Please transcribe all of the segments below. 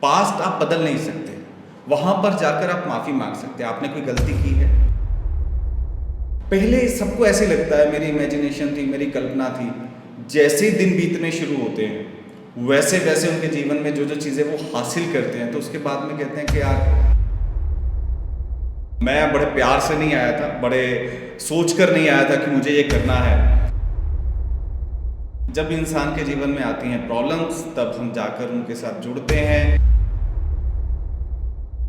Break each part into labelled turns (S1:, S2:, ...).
S1: Past आप बदल नहीं सकते, वहां पर जाकर आप माफी मांग सकते हैं। आपने कोई गलती की है, पहले सबको ऐसे लगता है, मेरी इमेजिनेशन थी, मेरी कल्पना थी, जैसे दिन बीतने शुरू होते हैं वैसे वैसे उनके जीवन में जो जो चीज़ें वो हासिल करते हैं, तो उसके बाद में कहते हैं कि यार मैं बड़े प्यार से नहीं आया था, बड़े सोच कर नहीं आया था कि मुझे ये करना है। जब इंसान के जीवन में आती हैं प्रॉब्लम्स, तब हम जाकर उनके साथ जुड़ते हैं।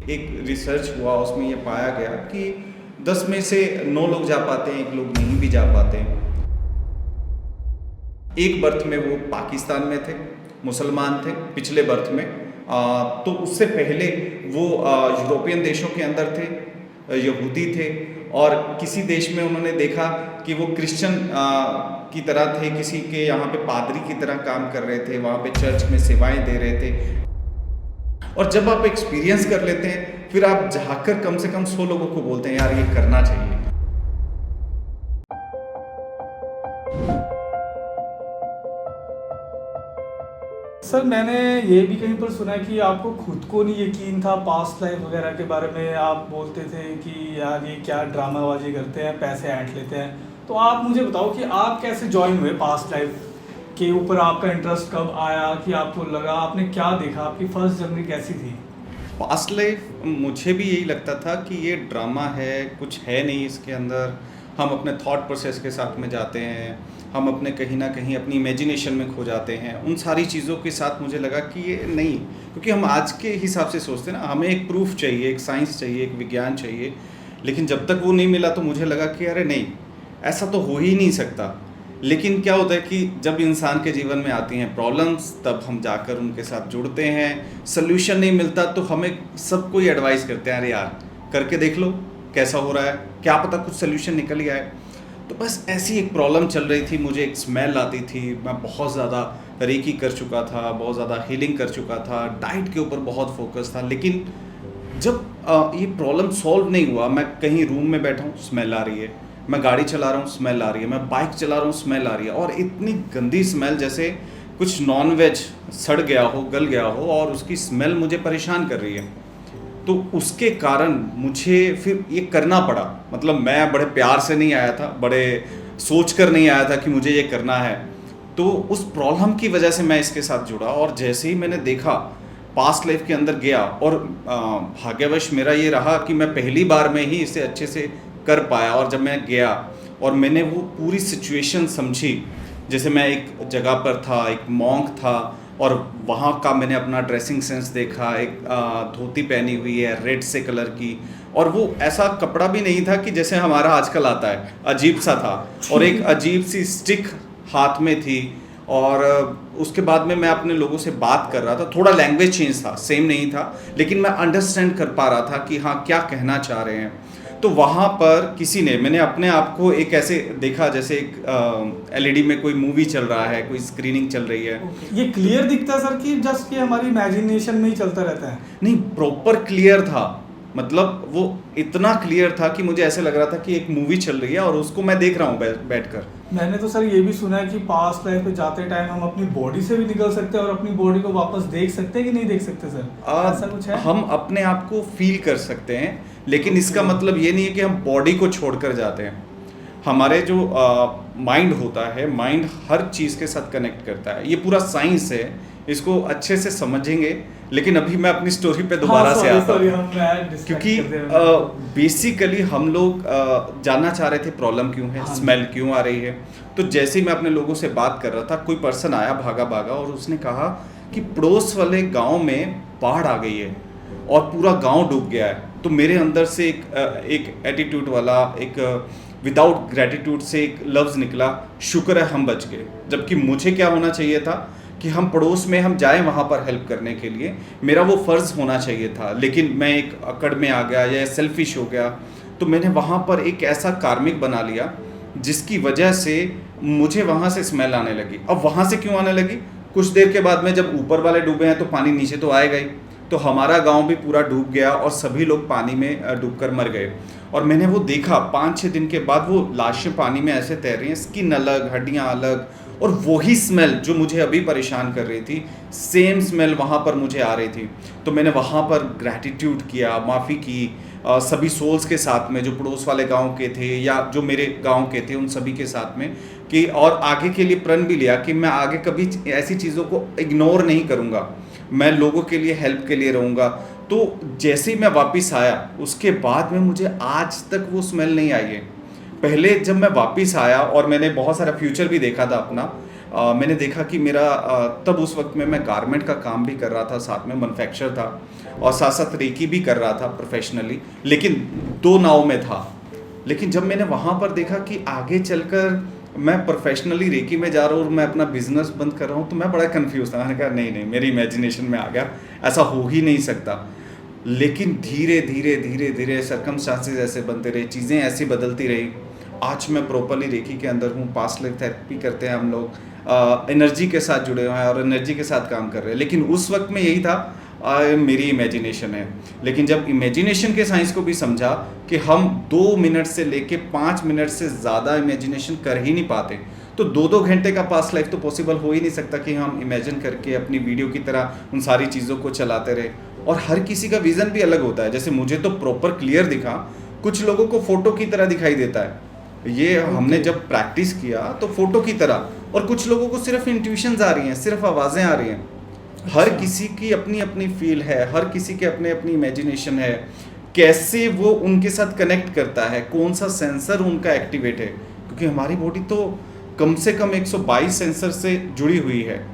S1: एक रिसर्च हुआ, उसमें ये पाया गया कि 10 में से 9 लोग जा पाते हैं, 1 लोग नहीं भी जा पाते। एक बर्थ में वो पाकिस्तान में थे, मुसलमान थे पिछले बर्थ में, तो उससे पहले वो यूरोपियन देशों के अंदर थे, यहूदी थे, और किसी देश में उन्होंने देखा कि वो क्रिश्चियन की तरह थे, किसी के यहाँ पे पादरी की तरह काम कर रहे थे, वहाँ पे चर्च में सेवाएं दे रहे थे। और जब आप एक्सपीरियंस कर लेते हैं, फिर आप जाकर कम से कम 100 लोगों को बोलते हैं यार ये करना चाहिए।
S2: सर, मैंने ये भी कहीं पर सुना है कि आपको खुद को नहीं यकीन था पास्ट लाइफ वगैरह के बारे में। आप बोलते थे कि यार ये क्या ड्रामाबाजी करते हैं, पैसे ऐंठ लेते हैं। तो आप मुझे बताओ कि आप कैसे ज्वाइन हुए पास्ट लाइफ के ऊपर, आपका इंटरेस्ट कब आया, कि आपको लगा, आपने क्या देखा, आपकी फर्स्ट जर्नी कैसी थी?
S1: पास्ट लाइफ मुझे भी यही लगता था कि ये ड्रामा है, कुछ है नहीं इसके अंदर। हम अपने थॉट प्रोसेस के साथ में जाते हैं, हम अपने कहीं ना कहीं अपनी इमेजिनेशन में खो जाते हैं। उन सारी चीज़ों के साथ मुझे लगा कि ये नहीं, क्योंकि हम आज के हिसाब से सोचते हैं ना, हमें एक प्रूफ चाहिए, एक साइंस चाहिए, एक विज्ञान चाहिए। लेकिन जब तक वो नहीं मिला तो मुझे लगा कि अरे नहीं, ऐसा तो हो ही नहीं सकता। लेकिन क्या होता है कि जब इंसान के जीवन में आती हैं प्रॉब्लम्स, तब हम जाकर उनके साथ जुड़ते हैं। सल्यूशन नहीं मिलता तो हमें सब कोई एडवाइस करते हैं, अरे यार करके देख लो कैसा हो रहा है, क्या पता कुछ सल्यूशन निकल ही आए। तो बस ऐसी एक प्रॉब्लम चल रही थी, मुझे एक स्मेल आती थी, मैं बहुत ज़्यादा रेकी कर चुका था, बहुत ज़्यादा हीलिंग कर चुका था, डाइट के ऊपर बहुत फोकस था। लेकिन जब ये प्रॉब्लम सॉल्व नहीं हुआ, मैं कहीं रूम में बैठा हूँ, स्मेल आ रही है, मैं गाड़ी चला रहा हूँ, स्मेल आ रही है, मैं बाइक चला रहा हूँ, स्मेल आ रही है, और इतनी गंदी स्मेल जैसे कुछ नॉन वेज सड़ गया हो, गल गया हो, और उसकी स्मेल मुझे परेशान कर रही है। तो उसके कारण मुझे फिर ये करना पड़ा। मतलब मैं बड़े प्यार से नहीं आया था, बड़े सोच कर नहीं आया था कि मुझे ये करना है। तो उस प्रॉब्लम की वजह से मैं इसके साथ जुड़ा, और जैसे ही मैंने देखा, पास्ट लाइफ के अंदर गया, और भाग्यवश मेरा ये रहा कि मैं पहली बार में ही इसे अच्छे से कर पाया। और जब मैं गया और मैंने वो पूरी सिचुएशन समझी, जैसे मैं एक जगह पर था, एक मॉन्क था, और वहाँ का मैंने अपना ड्रेसिंग सेंस देखा। एक धोती पहनी हुई है रेड से कलर की, और वो ऐसा कपड़ा भी नहीं था कि जैसे हमारा आजकल आता है, अजीब सा था, और एक अजीब सी स्टिक हाथ में थी। और उसके बाद में मैं अपने लोगों से बात कर रहा था, थोड़ा लैंग्वेज चेंज था, सेम नहीं था, लेकिन मैं अंडरस्टैंड कर पा रहा था कि हाँ क्या कहना चाह रहे हैं। तो वहाँ पर किसी ने, मैंने अपने आप को एक ऐसे देखा जैसे एक एलईडी में कोई मूवी चल रहा है, कोई स्क्रीनिंग चल रही है।
S2: ये क्लियर दिखता है सर कि जस्ट कि हमारी इमेजिनेशन में ही चलता रहता है?
S1: नहीं, प्रॉपर क्लियर था। मतलब वो इतना क्लियर था कि मुझे ऐसे लग रहा था कि एक मूवी चल रही है और उसको मैं देख रहा हूँ बैठकर।
S2: मैंने तो सर ये भी सुना है कि पास्ट लाइफ पे जाते टाइम हम अपनी बॉडी से भी निकल सकते हैं और अपनी बॉडी को वापस देख सकते हैं कि नहीं देख सकते सर? ऐसा कुछ है?
S1: हम अपने आप को फील कर सकते हैं, लेकिन इसका मतलब ये नहीं है कि हम बॉडी को छोड़कर जाते हैं। हमारे जो माइंड होता है, माइंड हर चीज़ के साथ कनेक्ट करता है। ये पूरा साइंस है, इसको अच्छे से समझेंगे। लेकिन अभी मैं अपनी स्टोरी पे दोबारा से आता हूँ, क्योंकि बेसिकली हम लोग जानना चाह रहे थे प्रॉब्लम क्यों है, स्मेल क्यों आ रही है। तो जैसे ही मैं अपने लोगों से बात कर रहा था, कोई पर्सन आया भागा भागा, और उसने कहा कि पड़ोस वाले गांव में बाढ़ आ गई है और पूरा गांव डूब गया है। तो मेरे अंदर से एक एटीट्यूड वाला, एक विदाउट ग्रेटिट्यूड से एक लफ्ज़ निकला, शुक्र है हम बच गए। जबकि मुझे क्या होना चाहिए था कि हम पड़ोस में हम जाएं वहाँ पर हेल्प करने के लिए, मेरा वो फ़र्ज़ होना चाहिए था। लेकिन मैं एक अकड़ में आ गया या सेल्फिश हो गया, तो मैंने वहाँ पर एक ऐसा कार्मिक बना लिया जिसकी वजह से मुझे वहाँ से स्मेल आने लगी। अब वहाँ से क्यों आने लगी? कुछ देर के बाद में जब ऊपर वाले डूबे हैं तो पानी नीचे तो आएगा ही। तो हमारा गांव भी पूरा डूब गया और सभी लोग पानी में डूबकर मर गए। और मैंने वो देखा 5-6 दिन के बाद वो लाशें पानी में ऐसे तैर रही हैं, स्किन अलग, हड्डियाँ अलग, और वही स्मेल जो मुझे अभी परेशान कर रही थी, सेम स्मेल वहाँ पर मुझे आ रही थी। तो मैंने वहाँ पर ग्रैटिट्यूड किया, माफ़ी की सभी सोल्स के साथ में, जो पड़ोस वाले गांव के थे या जो मेरे गांव के थे, उन सभी के साथ में, कि और आगे के लिए प्रण भी लिया कि मैं आगे कभी ऐसी चीज़ों को इग्नोर नहीं करूँगा, मैं लोगों के लिए, हेल्प के लिए रहूँगा। तो जैसे ही मैं वापस आया, उसके बाद में मुझे आज तक वो स्मेल नहीं आई है। पहले जब मैं वापस आया और मैंने बहुत सारा फ्यूचर भी देखा था अपना, मैंने देखा कि मेरा तब उस वक्त में मैं गारमेंट का काम भी कर रहा था, साथ में मैन्युफैक्चर था और साथ साथ रेकी भी कर रहा था प्रोफेशनली, लेकिन 2 नाव में था। लेकिन जब मैंने वहाँ पर देखा कि आगे चलकर मैं प्रोफेशनली रेकी में जा रहा हूँ और मैं अपना बिजनेस बंद कर रहा हूँ, तो मैं बड़ा कंफ्यूज था। मैंने कहा नहीं, मेरी इमेजिनेशन में आ गया, ऐसा हो ही नहीं सकता। लेकिन धीरे धीरे धीरे धीरे सर्कमस्टांसेस ऐसे बनते रहे, चीज़ें ऐसी बदलती रही। आज मैं प्रॉपरली रेकी के अंदर हूँ, पास्ट लाइफ थेरेपी करते हैं हम लोग, एनर्जी के साथ जुड़े हुए हैं और एनर्जी के साथ काम कर रहे हैं। लेकिन उस वक्त में यही था, मेरी इमेजिनेशन है। लेकिन जब इमेजिनेशन के साइंस को भी समझा कि हम 2 मिनट से लेके 5 मिनट से ज़्यादा इमेजिनेशन कर ही नहीं पाते, तो 2-2 घंटे का पास्ट लाइफ तो पॉसिबल हो ही नहीं सकता कि हम इमेजिन करके अपनी वीडियो की तरह उन सारी चीज़ों को चलाते रहे। और हर किसी का विज़न भी अलग होता है। जैसे मुझे तो प्रॉपर क्लियर दिखा, कुछ लोगों को फ़ोटो की तरह दिखाई देता है। ये हमने जब प्रैक्टिस किया तो फ़ोटो की तरह, और कुछ लोगों को सिर्फ इंट्यूशंस आ रही हैं, सिर्फ आवाज़ें आ रही हैं। हर किसी की अपनी अपनी फील है, हर किसी के अपने अपनी इमेजिनेशन है, कैसे वो उनके साथ कनेक्ट करता है, कौन सा सेंसर उनका एक्टिवेट है। क्योंकि हमारी बॉडी तो कम से कम 122 सेंसर से जुड़ी हुई है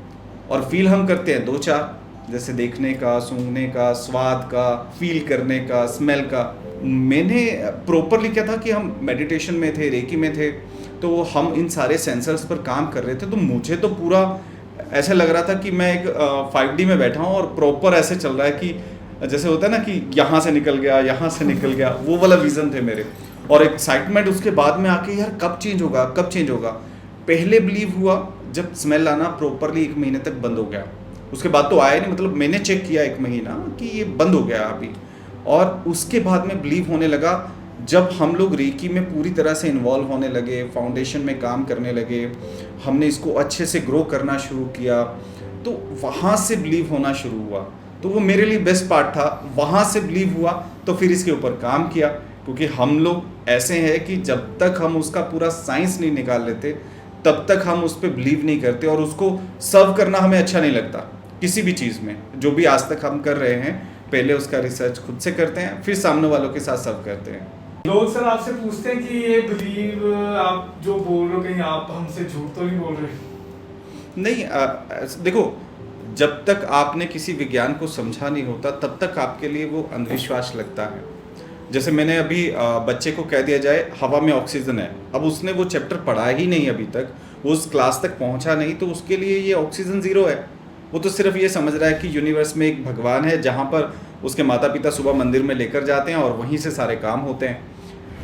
S1: और फील हम करते हैं 2-4, जैसे देखने का, सूंघने का, स्वाद का, फील करने का, स्मेल का। मैंने प्रॉपरली क्या था कि हम मेडिटेशन में थे, रेकी में थे, तो हम इन सारे सेंसर्स पर काम कर रहे थे। तो मुझे तो पूरा ऐसा लग रहा था कि मैं एक 5D में बैठा हूँ और प्रॉपर ऐसे चल रहा है कि जैसे होता है ना कि यहाँ से निकल गया, यहाँ से निकल गया, वो वाला विज़न थे मेरे। और एक्साइटमेंट उसके बाद में आके, यार कब चेंज होगा, कब चेंज होगा। पहले बिलीव हुआ जब स्मेल आना प्रॉपरली 1 महीने तक बंद हो गया। उसके बाद तो आया नहीं, मतलब मैंने चेक किया 1 महीना कि ये बंद हो गया अभी। और उसके बाद में बिलीव होने लगा जब हम लोग रेकी में पूरी तरह से इन्वॉल्व होने लगे, फाउंडेशन में काम करने लगे, हमने इसको अच्छे से ग्रो करना शुरू किया, तो वहाँ से बिलीव होना शुरू हुआ। तो वो मेरे लिए बेस्ट पार्ट था। वहाँ से बिलीव हुआ तो फिर इसके ऊपर काम किया, क्योंकि हम लोग ऐसे हैं कि जब तक हम उसका पूरा साइंस नहीं निकाल लेते तब तक हम उस पर बिलीव नहीं करते, और उसको सर्व करना हमें अच्छा नहीं लगता। किसी भी चीज़ में जो भी आज तक हम कर रहे हैं, पहले उसका रिसर्च खुद से करते हैं, फिर सामने वालों के साथ सर्व करते हैं।
S2: लोग सर आपसे पूछते हैं कि ये बिलीव आप जो बोल रहे हो, कहीं आप हमसे झूठ तो नहीं बोल रहे?
S1: नहीं, देखो, जब तक आपने किसी विज्ञान को समझा नहीं होता तब तक आपके लिए वो अंधविश्वास लगता है। जैसे मैंने अभी बच्चे को कह दिया जाए हवा में ऑक्सीजन है, अब उसने वो चैप्टर पढ़ा ही नहीं अभी तक, वो उस क्लास तक पहुंचा नहीं, तो उसके लिए ये ऑक्सीजन ज़ीरो है। वो तो सिर्फ ये समझ रहा है कि यूनिवर्स में एक भगवान है जहाँ पर उसके माता पिता सुबह मंदिर में लेकर जाते हैं और वहीं से सारे काम होते हैं।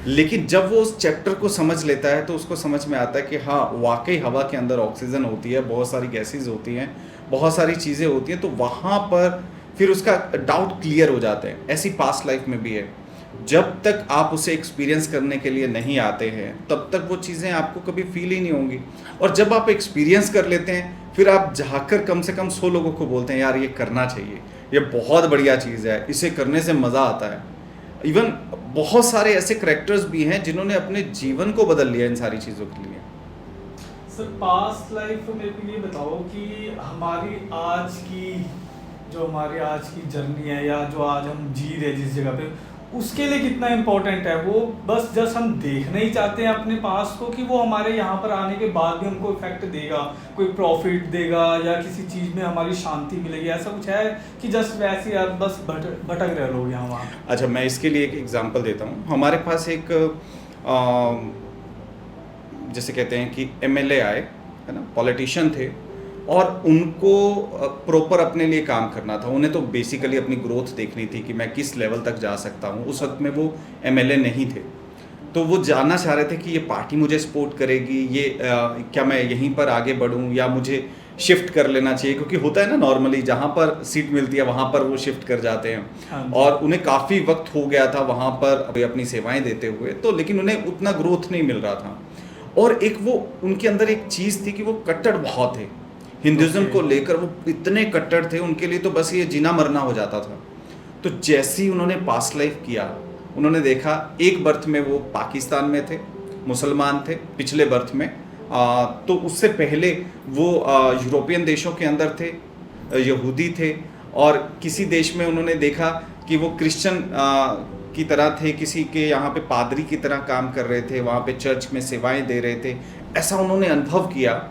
S1: लेकिन जब वो उस चैप्टर को समझ लेता है तो उसको समझ में आता है कि हाँ, वाकई हवा के अंदर ऑक्सीजन होती है, बहुत सारी गैसेज होती हैं, बहुत सारी चीज़ें होती हैं। तो वहाँ पर फिर उसका डाउट क्लियर हो जाते हैं। ऐसी पास्ट लाइफ में भी है, जब तक आप उसे एक्सपीरियंस करने के लिए नहीं आते हैं तब तक वो चीज़ें आपको कभी फील ही नहीं होंगी। और जब आप एक्सपीरियंस कर लेते हैं फिर आप जाकर कम से कम 100 लोगों को बोलते हैं यार ये करना चाहिए, ये बहुत बढ़िया चीज़ है, इसे करने से मज़ा आता है। इवन बहुत सारे ऐसे करैक्टर्स भी हैं जिन्होंने अपने जीवन को बदल लिया इन सारी चीज़ों के लिए।
S2: सर पास्ट लाइफ मेरे को ये बताओ कि हमारी आज की जर्नी है, या जो आज हम जी रहे जिस जगह पे, उसके लिए कितना इम्पोर्टेंट है वो? बस जस्ट हम देखना ही चाहते हैं अपने पास को कि वो हमारे यहाँ पर आने के बाद भी हमको इफेक्ट देगा, कोई प्रॉफिट देगा, या किसी चीज़ में हमारी शांति मिलेगी, ऐसा कुछ है कि जस्ट वैसे यार बस भटक रहे लोग यहाँ वहाँ?
S1: अच्छा, मैं इसके लिए एक एग्जांपल देता हूँ। हमारे पास एक जैसे कहते हैं कि एमएलए आए, है ना, पॉलिटिशियन थे, और उनको प्रॉपर अपने लिए काम करना था। उन्हें तो बेसिकली अपनी ग्रोथ देखनी थी कि मैं किस लेवल तक जा सकता हूँ। उस वक्त में वो एमएलए नहीं थे, तो वो जानना चाह रहे थे कि ये पार्टी मुझे सपोर्ट करेगी, ये क्या मैं यहीं पर आगे बढ़ूँ या मुझे शिफ्ट कर लेना चाहिए। क्योंकि होता है ना, नॉर्मली जहाँ पर सीट मिलती है वहाँ पर वो शिफ्ट कर जाते हैं।
S2: हाँ।
S1: और उन्हें काफ़ी वक्त हो गया था वहाँ पर अपनी सेवाएं देते हुए, तो लेकिन उन्हें उतना ग्रोथ नहीं मिल रहा था। और एक वो उनके अंदर एक चीज़ थी कि वो कट्टर बहुत थे हिंदुज़्म
S2: Okay.
S1: को लेकर, वो इतने कट्टर थे, उनके लिए तो बस ये जीना मरना हो जाता था। तो जैसे ही उन्होंने पास्ट लाइफ किया, उन्होंने देखा एक बर्थ में वो पाकिस्तान में थे, मुसलमान थे पिछले बर्थ में, तो उससे पहले वो यूरोपियन देशों के अंदर थे, यहूदी थे, और किसी देश में उन्होंने देखा कि वो क्रिश्चियन की तरह थे, किसी के यहाँ पे पादरी की तरह काम कर रहे थे, वहाँ पे चर्च में सेवाएं दे रहे थे, ऐसा उन्होंने अनुभव किया।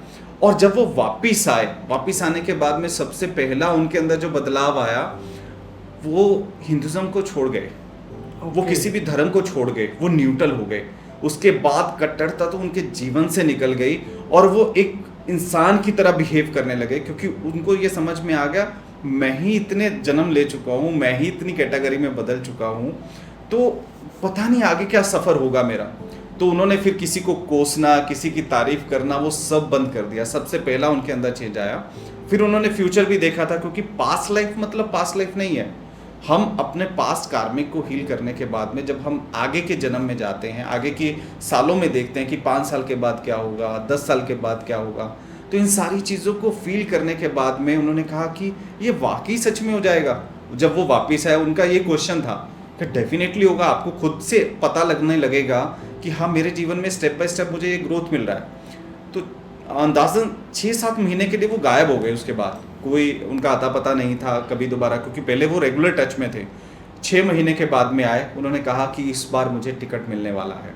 S1: और जब वो वापिस आए, वापिस आने के बाद में सबसे पहला उनके अंदर जो बदलाव आया, वो हिंदुज़्म को छोड़ गए, वो
S2: Okay.
S1: किसी भी धर्म को छोड़ गए, वो न्यूट्रल हो गए। उसके बाद कट्टरता तो उनके जीवन से निकल गई और वो एक इंसान की तरह बिहेव करने लगे, क्योंकि उनको ये समझ में आ गया मैं ही इतने जन्म ले चुका हूँ, मैं ही इतनी कैटेगरी में बदल चुका हूँ, तो पता नहीं आगे क्या सफ़र होगा मेरा। तो उन्होंने फिर किसी को कोसना, किसी की तारीफ करना, वो सब बंद कर दिया। सबसे पहला उनके अंदर चेंज आया। फिर उन्होंने फ्यूचर भी देखा था, क्योंकि पास्ट लाइफ मतलब पास्ट लाइफ नहीं है। हम अपने पास्ट कार्मिक को हील करने के बाद में जब हम आगे के जन्म में जाते हैं, आगे के सालों में देखते हैं कि 5 साल के बाद क्या होगा, 10 साल के बाद क्या होगा, तो इन सारी चीज़ों को फील करने के बाद में उन्होंने कहा कि ये वाकई सच में हो जाएगा। जब वो वापस आए, उनका ये क्वेश्चन था कि डेफिनेटली होगा, आपको खुद से पता लगने लगेगा कि हाँ मेरे जीवन में स्टेप बाय स्टेप मुझे ये ग्रोथ मिल रहा है। तो अंदाज़न 6-7 महीने के लिए वो गायब हो गए। उसके बाद कोई उनका आता पता नहीं था कभी दोबारा, क्योंकि पहले वो रेगुलर टच में थे। 6 महीने के बाद में आए, उन्होंने कहा कि इस बार मुझे टिकट मिलने वाला है।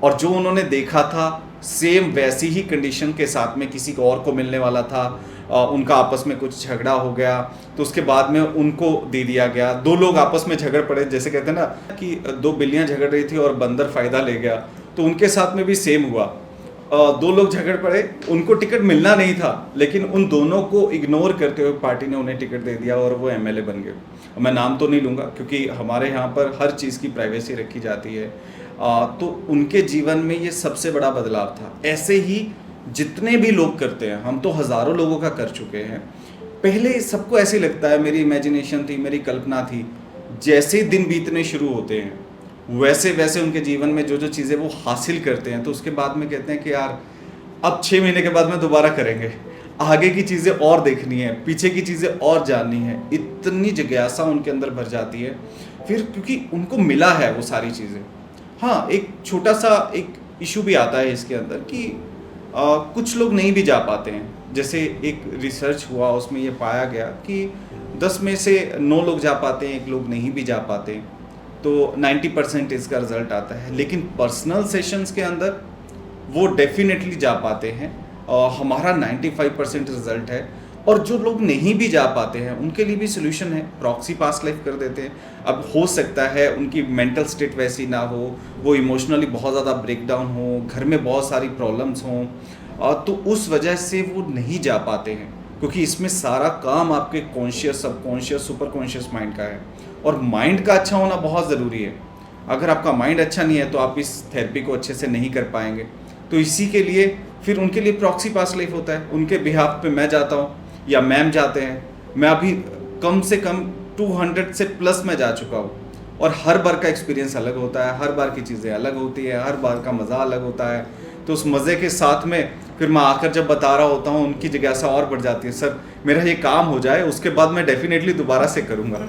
S1: और जो उन्होंने देखा था सेम वैसी ही कंडीशन के साथ में किसी को और को मिलने वाला था। उनका आपस में कुछ झगड़ा हो गया, तो उसके बाद में उनको दे दिया गया। 2 लोग आपस में झगड़ पड़े, जैसे कहते हैं ना कि 2 बिल्लियां झगड़ रही थी और बंदर फ़ायदा ले गया, तो उनके साथ में भी सेम हुआ। 2 लोग झगड़ पड़े, उनको टिकट मिलना नहीं था, लेकिन उन दोनों को इग्नोर करते हुए पार्टी ने उन्हें टिकट दे दिया और वो एमएलए बन गए। मैं नाम तो नहीं लूँगा, क्योंकि हमारे यहाँ पर हर चीज़ की प्राइवेसी रखी जाती है। तो उनके जीवन में ये सबसे बड़ा बदलाव था। ऐसे ही जितने भी लोग करते हैं, हम तो हज़ारों लोगों का कर चुके हैं। पहले सबको ऐसे लगता है, मेरी इमेजिनेशन थी, मेरी कल्पना थी। जैसे दिन बीतने शुरू होते हैं, वैसे वैसे उनके जीवन में जो जो चीज़ें वो हासिल करते हैं, तो उसके बाद में कहते हैं कि यार अब 6 महीने के बाद में दोबारा करेंगे, आगे की चीज़ें और देखनी है, पीछे की चीज़ें और जाननी है। इतनी जिज्ञासा उनके अंदर भर जाती है फिर, क्योंकि उनको मिला है वो सारी चीज़ें। हाँ, एक छोटा सा एक इशू भी आता है इसके अंदर कि कुछ लोग नहीं भी जा पाते हैं। जैसे एक रिसर्च हुआ, उसमें ये पाया गया कि 10 में से 9 लोग जा पाते हैं, 1 लोग नहीं भी जा पाते, तो 90% इसका रिजल्ट आता है। लेकिन पर्सनल सेशंस के अंदर वो डेफिनेटली जा पाते हैं। हमारा 95% रिजल्ट है। और जो लोग नहीं भी जा पाते हैं, उनके लिए भी सोल्यूशन है, प्रॉक्सी पास्ट लाइफ कर देते हैं। अब हो सकता है उनकी मेंटल स्टेट वैसी ना हो, वो इमोशनली बहुत ज़्यादा ब्रेकडाउन हो, घर में बहुत सारी प्रॉब्लम्स हों, तो उस वजह से वो नहीं जा पाते हैं, क्योंकि इसमें सारा काम आपके conscious, subconscious, super conscious mind का है। और माइंड का अच्छा होना बहुत ज़रूरी है। अगर आपका माइंड अच्छा नहीं है तो आप इस थेरेपी को अच्छे से नहीं कर पाएंगे। तो इसी के लिए फिर उनके लिए प्रॉक्सी पास्ट लाइफ होता है। उनके बिहाफ पे मैं जाता हूँ या मैम जाते हैं। मैं अभी कम से कम 200 से प्लस में जा चुका हूँ, और हर बार का एक्सपीरियंस अलग होता है, हर बार की चीज़ें अलग होती है, हर बार का मज़ा अलग होता है। तो उस मज़े के साथ में फिर मैं आकर जब बता रहा होता हूँ, उनकी जिज्ञासा और बढ़ जाती है, सर मेरा ये काम हो जाए, उसके बाद मैं डेफिनेटली दोबारा से करूँगा।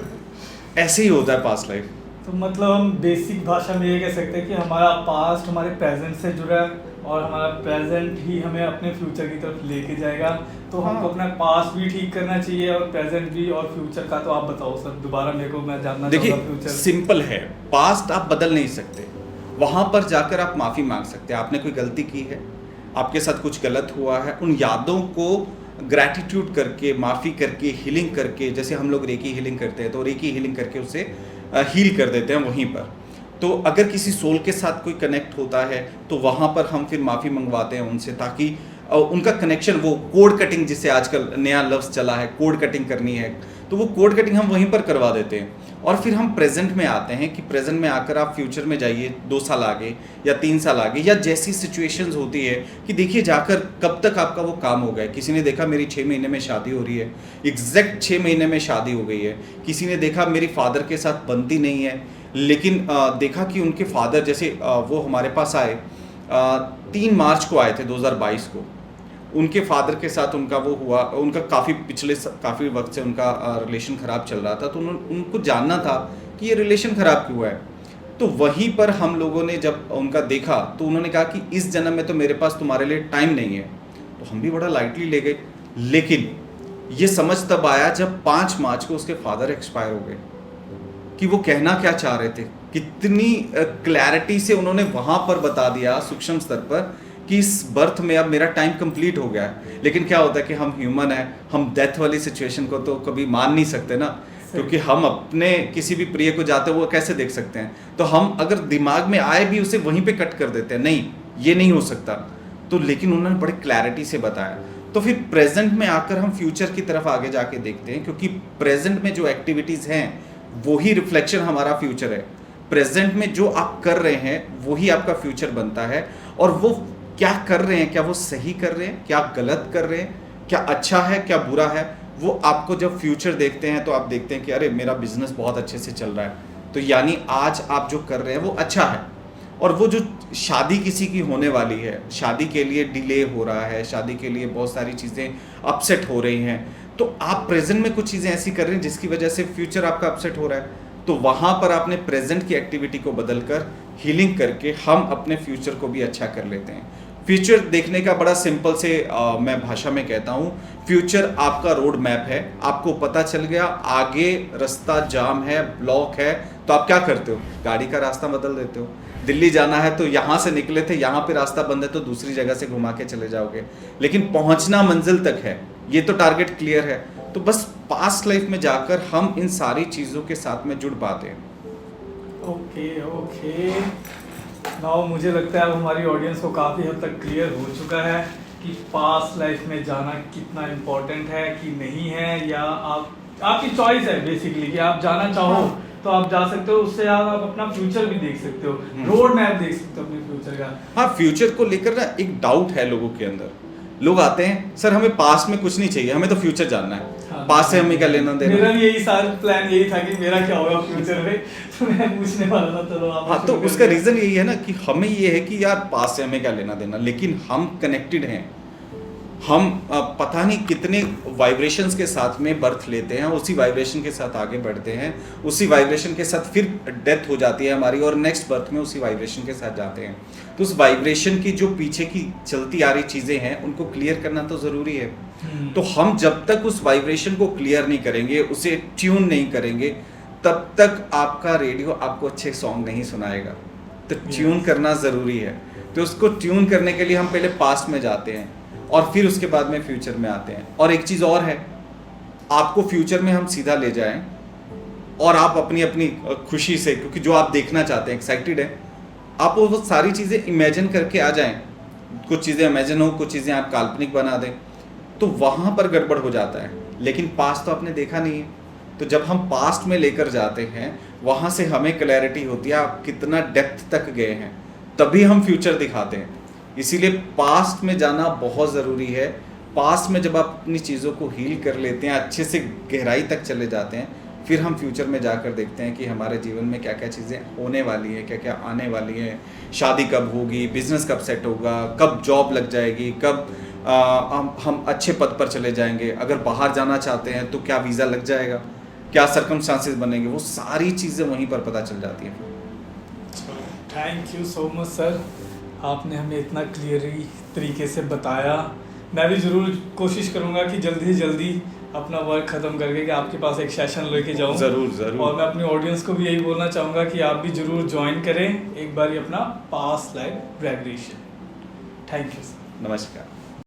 S1: ऐसे ही होता है पास्ट लाइफ।
S2: तो मतलब हम बेसिक भाषा में ये कह सकते हैं कि हमारा पास्ट हमारे प्रेजेंट से जुड़ा है, और हमारा प्रेजेंट ही हमें अपने फ्यूचर की तरफ लेके जाएगा। तो हमको
S1: हाँ।
S2: अपना पास्ट भी ठीक करना चाहिए और प्रेजेंट भी, और फ्यूचर का तो आप बताओ सर, दोबारा मेरे को, मैं जानना
S1: देखिए,
S2: चाहूँगा फ्यूचर।
S1: सिंपल है, पास्ट आप बदल नहीं सकते। वहाँ पर जाकर आप माफ़ी मांग सकते हैं। आपने कोई गलती की है, आपके साथ कुछ गलत हुआ है, उन यादों को ग्रैटिट्यूड करके, माफ़ी करके, हीलिंग करके, जैसे हम लोग रेकी हीलिंग करते हैं, तो रेकी हीलिंग करके उसे हील कर देते हैं वहीं पर। तो अगर किसी सोल के साथ कोई कनेक्ट होता है, तो वहाँ पर हम फिर माफ़ी मंगवाते हैं उनसे, ताकि उनका कनेक्शन, वो कोड कटिंग जिसे आजकल नया लफ्ज़ चला है, कोड कटिंग करनी है, तो वो कोड कटिंग हम वहीं पर करवा देते हैं। और फिर हम प्रेजेंट में आते हैं कि प्रेजेंट में आकर आप फ्यूचर में जाइए, 2 साल आगे या 3 साल आगे, या जैसी सिचुएशंस होती है कि देखिए जाकर कब तक आपका वो काम हो गया। किसी ने देखा मेरी 6 महीने में शादी हो रही है, एग्जैक्ट 6 महीने में शादी हो गई है। किसी ने देखा मेरी फादर के साथ बनती नहीं है, लेकिन देखा कि उनके फादर, जैसे वो हमारे पास आए, 3 मार्च को आए थे 2022 को। उनके फादर के साथ उनका वो हुआ, उनका काफ़ी वक्त से उनका रिलेशन ख़राब चल रहा था, तो उनको जानना था कि ये रिलेशन ख़राब क्यों हुआ है। तो वहीं पर हम लोगों ने जब उनका देखा तो उन्होंने कहा कि इस जन्म में तो मेरे पास तुम्हारे लिए टाइम नहीं है। तो हम भी बड़ा लाइटली ले गए, लेकिन ये समझ तब आया जब 5 मार्च को उसके फादर एक्सपायर हो गए कि वो कहना क्या चाह रहे थे। कितनी क्लैरिटी से उन्होंने वहाँ पर बता दिया सूक्ष्म स्तर पर कि इस बर्थ में अब मेरा टाइम कंप्लीट हो गया है। लेकिन क्या होता है कि हम ह्यूमन हैं, हम डेथ वाली सिचुएशन को तो कभी मान नहीं सकते ना, क्योंकि हम अपने किसी भी प्रिय को जाते वो कैसे देख सकते हैं। तो हम अगर दिमाग में आए भी उसे वहीं पे कट कर देते हैं, नहीं ये नहीं हो सकता। तो लेकिन उन्होंने बड़े क्लैरिटी से बताया। तो फिर प्रेजेंट में आकर हम फ्यूचर की तरफ आगे जाके देखते हैं, क्योंकि प्रेजेंट में जो एक्टिविटीज़ हैं वही रिफ्लेक्शन हमारा फ्यूचर है। प्रेजेंट में जो आप कर रहे हैं वही आपका फ्यूचर बनता है। और वो क्या कर रहे हैं, क्या वो सही कर रहे हैं, क्या गलत कर रहे हैं, क्या अच्छा है क्या बुरा है, वो आपको जब फ्यूचर देखते हैं तो आप देखते हैं कि अरे मेरा बिजनेस बहुत अच्छे से चल रहा है, तो यानी आज आप जो कर रहे हैं वो अच्छा है। और वो जो शादी किसी की होने वाली है, शादी के लिए डिले हो रहा है, शादी के लिए बहुत सारी चीज़ें अपसेट हो रही हैं, तो आप प्रेजेंट में कुछ चीज़ें ऐसी कर रहे हैं जिसकी वजह से फ्यूचर आपका अपसेट हो रहा है। तो वहाँ पर आपने प्रेजेंट की एक्टिविटी को बदलकर हीलिंग करके हम अपने फ्यूचर को भी अच्छा कर लेते हैं। फ्यूचर देखने का बड़ा सिंपल से मैं भाषा में कहता हूँ, फ्यूचर आपका रोड मैप है। आपको पता चल गया आगे रास्ता जाम है, ब्लॉक है, तो आप क्या करते हो, गाड़ी का रास्ता बदल देते हो। दिल्ली जाना है तो यहाँ से निकले थे, यहाँ पे रास्ता बंद है तो दूसरी जगह से घुमा के चले जाओगे, लेकिन पहुँचना मंजिल तक है, ये तो टारगेट क्लियर है। तो बस पास्ट लाइफ में जाकर हम इन सारी चीज़ों के साथ में जुड़ पाते हैं।
S2: ओके नाउ मुझे लगता है अब हमारी ऑडियंस को काफ़ी हद तक क्लियर हो चुका है कि पास्ट लाइफ में जाना कितना इम्पोर्टेंट है कि नहीं है, या आपकी चॉइस है बेसिकली कि आप जाना चाहो तो आप जा सकते हो, उससे आप अपना फ्यूचर भी देख सकते हो, रोड मैप देख सकते हो अपने फ्यूचर का।
S1: हाँ, फ्यूचर को लेकर ना एक डाउट है लोगों के अंदर। लोग आते हैं सर हमें पास्ट में कुछ नहीं चाहिए, हमें तो फ्यूचर जानना है।
S2: हाँ,
S1: पास्ट से हमें क्या लेना देना।
S2: मेरा भी यही सारा प्लान यही था कि मेरा क्या होगा फ्यूचर में, तो मैं पूछने वाला था। चलो आप।
S1: हाँ, तो उसका रीज़न यही है ना कि हमें ये है कि यार पास्ट से हमें क्या लेना देना, लेकिन हम कनेक्टेड हैं। हम पता नहीं कितने वाइब्रेशंस के साथ में बर्थ लेते हैं, उसी वाइब्रेशन के साथ आगे बढ़ते हैं, उसी वाइब्रेशन के साथ फिर डेथ हो जाती है हमारी, और नेक्स्ट बर्थ में उसी वाइब्रेशन के साथ जाते हैं। तो उस वाइब्रेशन की जो पीछे की चलती आ रही चीज़ें हैं उनको क्लियर करना तो ज़रूरी है। तो हम जब तक उस वाइब्रेशन को क्लियर नहीं करेंगे, उसे ट्यून नहीं करेंगे, तब तक आपका रेडियो आपको अच्छे सॉन्ग नहीं सुनाएगा। तो ट्यून करना ज़रूरी है। तो उसको ट्यून करने के लिए हम पहले पास्ट में जाते हैं और फिर उसके बाद में फ्यूचर में आते हैं। और एक चीज़ और है, आपको फ्यूचर में हम सीधा ले जाएं और आप अपनी अपनी खुशी से, क्योंकि जो आप देखना चाहते हैं, एक्साइटेड है, आप वो सारी चीज़ें इमेजिन करके आ जाएं। कुछ चीज़ें इमेजिन हो, कुछ चीज़ें आप काल्पनिक बना दें, तो वहाँ पर गड़बड़ हो जाता है। लेकिन पास्ट तो आपने देखा नहीं है, तो जब हम पास्ट में लेकर जाते हैं वहाँ से हमें क्लैरिटी होती है आप कितना डेप्थ तक गए हैं, तभी हम फ्यूचर दिखाते हैं। इसीलिए पास्ट में जाना बहुत ज़रूरी है। पास्ट में जब आप अपनी चीज़ों को हील कर लेते हैं, अच्छे से गहराई तक चले जाते हैं, फिर हम फ्यूचर में जाकर देखते हैं कि हमारे जीवन में क्या क्या चीज़ें होने वाली हैं, क्या क्या आने वाली हैं, शादी कब होगी, बिजनेस कब सेट होगा, कब जॉब लग जाएगी, कब हम अच्छे पद पर चले जाएंगे, अगर बाहर जाना चाहते हैं तो क्या वीज़ा लग जाएगा, क्या सर्कमस्टांसेस बनेंगे, वो सारी चीज़ें वहीं पर पता चल जाती हैं।
S2: Thank you so much sir, आपने हमें इतना क्लियरली तरीके से बताया। मैं भी ज़रूर कोशिश करूँगा कि जल्दी से जल्दी अपना वर्क ख़त्म करके कि आपके पास एक सेशन लेके जाऊँ।
S1: ज़रूर।
S2: और मैं अपनी ऑडियंस को भी यही बोलना चाहूँगा कि आप भी ज़रूर ज्वाइन करें एक बार अपना past life regression. Thank you sir.
S1: नमस्कार।